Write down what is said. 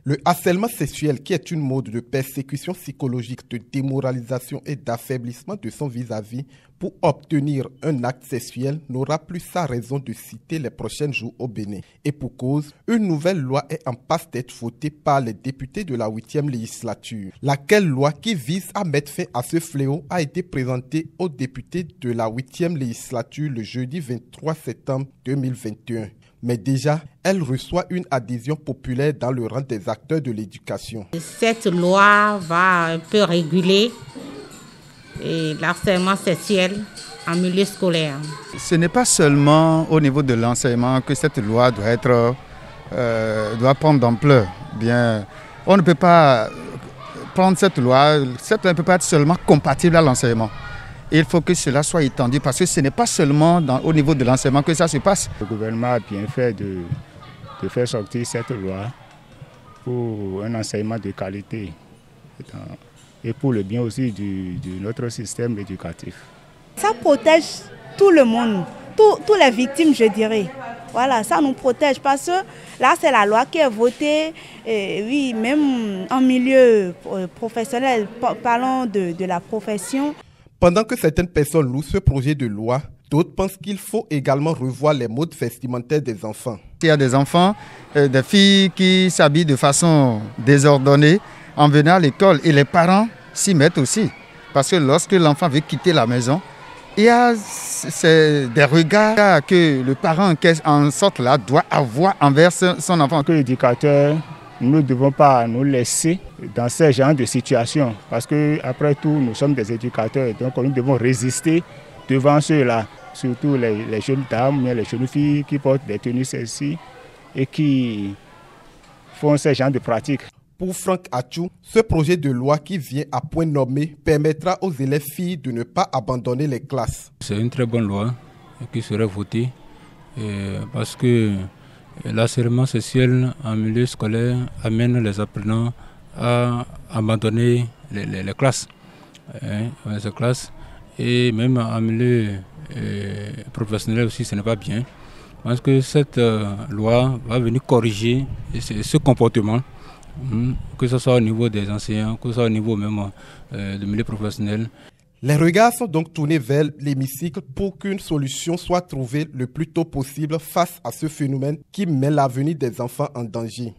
Le harcèlement sexuel, qui est une mode de persécution psychologique, de démoralisation et d'affaiblissement de son vis-à-vis pour obtenir un acte sexuel, n'aura plus sa raison de citer les prochains jours au Bénin. Et pour cause, une nouvelle loi est en passe d'être votée par les députés de la 8e législature. Laquelle loi qui vise à mettre fin à ce fléau a été présentée aux députés de la 8e législature le jeudi 23 septembre 2021. Mais déjà, elle reçoit une adhésion populaire dans le rang des acteurs de l'éducation. Cette loi va un peu réguler l'harcèlement sexuel en milieu scolaire. Ce n'est pas seulement au niveau de l'enseignement que cette loi doit prendre d'ampleur. Bien, on ne peut pas prendre cette loi ne peut pas être seulement compatible à l'enseignement. Il faut que cela soit étendu parce que ce n'est pas seulement au niveau de l'enseignement que ça se passe. Le gouvernement a bien fait de faire sortir cette loi pour un enseignement de qualité et pour le bien aussi de notre système éducatif. Ça protège tout le monde, toutes les victimes, je dirais. Voilà, ça nous protège parce que là, c'est la loi qui est votée. Et oui, même en milieu professionnel, parlons de la profession. Pendant que certaines personnes louent ce projet de loi, d'autres pensent qu'il faut également revoir les modes vestimentaires des enfants. Il y a des enfants, des filles qui s'habillent de façon désordonnée en venant à l'école et les parents s'y mettent aussi. Parce que lorsque l'enfant veut quitter la maison, il y a des regards que le parent en sorte là doit avoir envers son enfant. Que l'éducateur, nous ne devons pas nous laisser dans ce genre de situation parce qu'après tout, nous sommes des éducateurs, donc nous devons résister devant ceux-là, surtout les jeunes dames, les jeunes filles qui portent des tenues sexy et qui font ce genre de pratiques. Pour Franck Atchou, ce projet de loi qui vient à point nommé permettra aux élèves filles de ne pas abandonner les classes. C'est une très bonne loi qui serait votée parce que l'harcèlement sexuel en milieu scolaire amène les apprenants à abandonner les classes, et même en milieu professionnel aussi ce n'est pas bien. Parce que cette loi va venir corriger ce comportement, que ce soit au niveau des enseignants, que ce soit au niveau même du milieu professionnel. Les regards sont donc tournés vers l'hémicycle pour qu'une solution soit trouvée le plus tôt possible face à ce phénomène qui met l'avenir des enfants en danger.